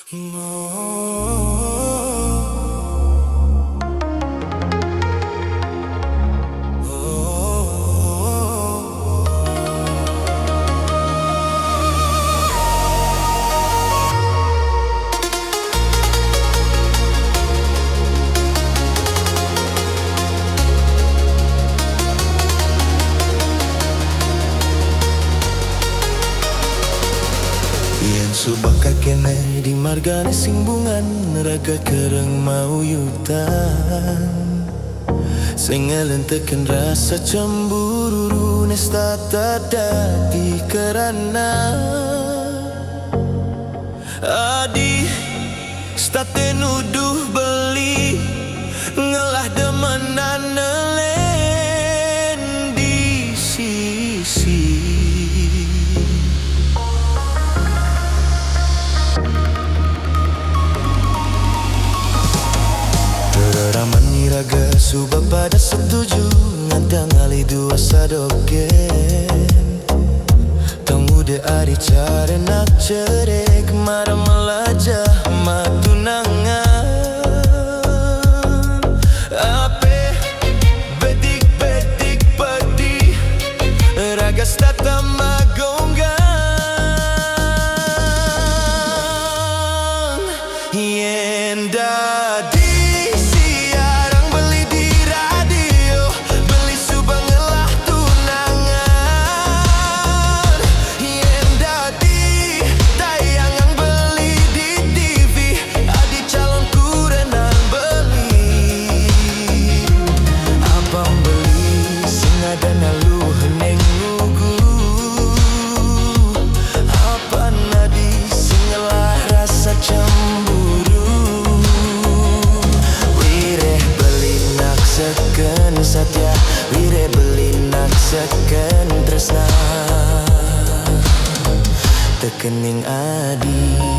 Yen subaka kene di margane simbungan raga kereng mau yutan sing ngelenteken rasa cemburu nesta tadati kerana adi state nuduh beli ngelah demenan nelen di sisi. Raman raga subah pada setuju ngantang ali dua sadoken tunggu de ari care nak cerek mara melajah matunangan ape bedik pedi raga stata magonggang yen dadi satya wire beli naksakan tresna tekening adi.